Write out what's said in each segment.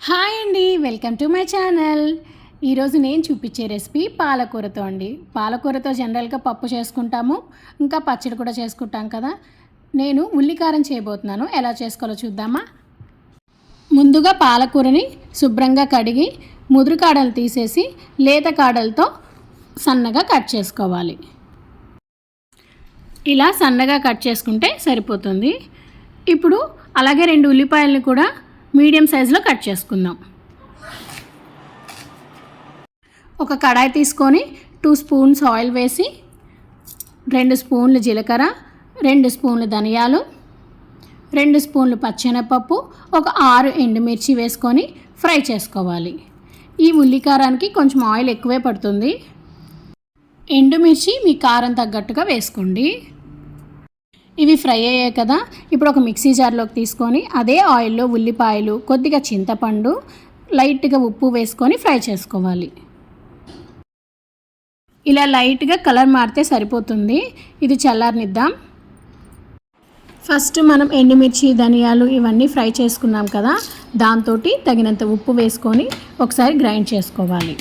Hi అండి, welcome to my channel. ఈరోజు నేను చూపించే రెసిపీ పాలకూరతో అండి. పాలకూరతో జనరల్గా పప్పు చేసుకుంటాము, ఇంకా పచ్చడి కూడా చేసుకుంటాం కదా. నేను ఉల్లికారం చేయబోతున్నాను. ఎలా చేసుకోవాలో చూద్దామా. ముందుగా పాలకూరని శుభ్రంగా కడిగి ముదురు కాడలు తీసేసి లేత కాడలతో సన్నగా కట్ చేసుకోవాలి. ఇలా సన్నగా కట్ చేసుకుంటే సరిపోతుంది. ఇప్పుడు అలాగే 2 ఉల్లిపాయలను కూడా మీడియం సైజులో కట్ చేసుకుందాం. ఒక కడాయి తీసుకొని 2 స్పూన్స్ ఆయిల్ వేసి 2 స్పూన్లు జీలకర్ర, 2 స్పూన్లు ధనియాలు, 2 స్పూన్లు పచ్చెనపప్పు, ఒక 6 ఎండుమిర్చి వేసుకొని ఫ్రై చేసుకోవాలి. ఈ ఉల్లికారానికి కొంచెం ఆయిల్ ఎక్కువే పడుతుంది. ఎండుమిర్చి మీ కారం తగ్గట్టుగా వేసుకోండి. ఇవి ఫ్రై అయ్యాయి కదా. ఇప్పుడు ఒక మిక్సీ జార్లోకి తీసుకొని అదే ఆయిల్లో ఉల్లిపాయలు, కొద్దిగా చింతపండు, లైట్గా ఉప్పు వేసుకొని ఫ్రై చేసుకోవాలి. ఇలా లైట్గా కలర్ మారితే సరిపోతుంది. ఇది చల్లారనిద్దాం. ఫస్ట్ మనం ఎండుమిర్చి, ధనియాలు ఇవన్నీ ఫ్రై చేసుకున్నాం కదా, దాంతో తగినంత ఉప్పు వేసుకొని ఒకసారి గ్రైండ్ చేసుకోవాలి.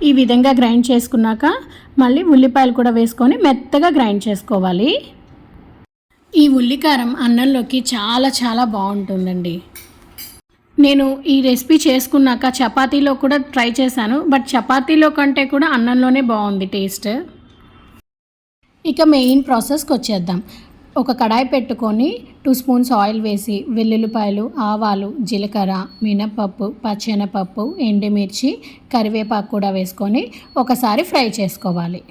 ఈ విధంగా గ్రైండ్ చేసుకున్నాక మళ్ళీ ఉల్లిపాయలు కూడా వేసుకొని మెత్తగా గ్రైండ్ చేసుకోవాలి. ఈ ఉల్లికారం అన్నంలోకి చాలా చాలా బాగుంటుందండి. నేను ఈ రెసిపీ చేసుకున్నాక చపాతీలో కూడా ట్రై చేశాను, బట్ చపాతీలో కంటే కూడా అన్నంలోనే బాగుంది టేస్ట్. ఇక మెయిన్ ప్రాసెస్కి వచ్చేద్దాం. ఒక కడాయి పెట్టుకొని 2 స్పూన్స్ ఆయిల్ వేసి వెల్లుల్లిపాయలు, ఆవాలు, జీలకర్ర, మినపప్పు, పచ్చెనపప్పు, ఎండుమిర్చి, కరివేపాకు కూడా వేసుకొని ఒకసారి ఫ్రై చేసుకోవాలి.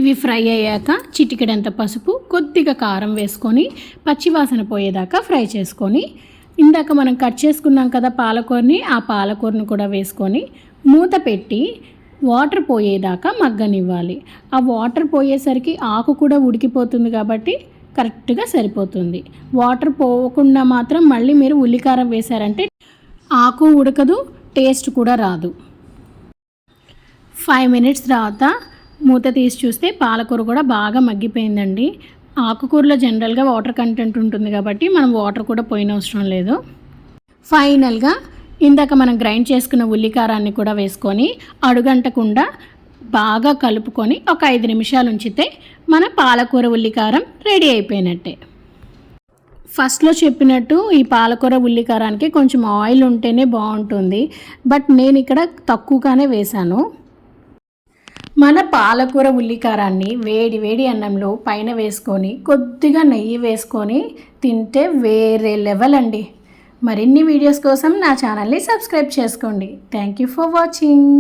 ఇవి ఫ్రై అయ్యాక చిటికెడంత పసుపు, కొద్దిగా కారం వేసుకొని పచ్చివాసన పోయేదాకా ఫ్రై చేసుకొని ఇందాక మనం కట్ చేసుకున్నాం కదా పాలకూరని, ఆ పాలకూరను కూడా వేసుకొని మూత పెట్టి వాటర్ పోయేదాకా మగ్గనివ్వాలి. ఆ వాటర్ పోయేసరికి ఆకు కూడా ఉడికిపోతుంది కాబట్టి కరెక్ట్గా సరిపోతుంది. వాటర్ పోకుండా మాత్రం మళ్ళీ మీరు ఉల్లికారం వేశారంటే ఆకు ఉడకదు, టేస్ట్ కూడా రాదు. 5 మినిట్స్ తర్వాత మూత తీసి చూస్తే పాలకూర కూడా బాగా మగ్గిపోయిందండి. ఆకుకూరలో జనరల్గా వాటర్ కంటెంట్ ఉంటుంది కాబట్టి మనం వాటర్ కూడా పోయినవసరం లేదు. ఫైనల్గా ఇందాక మనం గ్రైండ్ చేసుకున్న ఉల్లికారాన్ని కూడా వేసుకొని అడుగంటకుండా బాగా కలుపుకొని ఒక 5 నిమిషాలు ఉంచితే మన పాలకూర ఉల్లికారం రెడీ అయిపోయినట్టే. ఫస్ట్లో చెప్పినట్టు ఈ పాలకూర ఉల్లికారానికి కొంచెం ఆయిల్ ఉంటేనే బాగుంటుంది, బట్ నేను ఇక్కడ తక్కువగానే వేశాను. మన పాలకూర ఉల్లికారాన్ని వేడి వేడి అన్నంలో పైన వేసుకొని కొద్దిగా నెయ్యి వేసుకొని తింటే వేరే లెవెల్ అండి. మరిన్ని వీడియోస్ కోసం నా ఛానల్ని సబ్స్క్రైబ్ చేసుకోండి. Thank you for watching.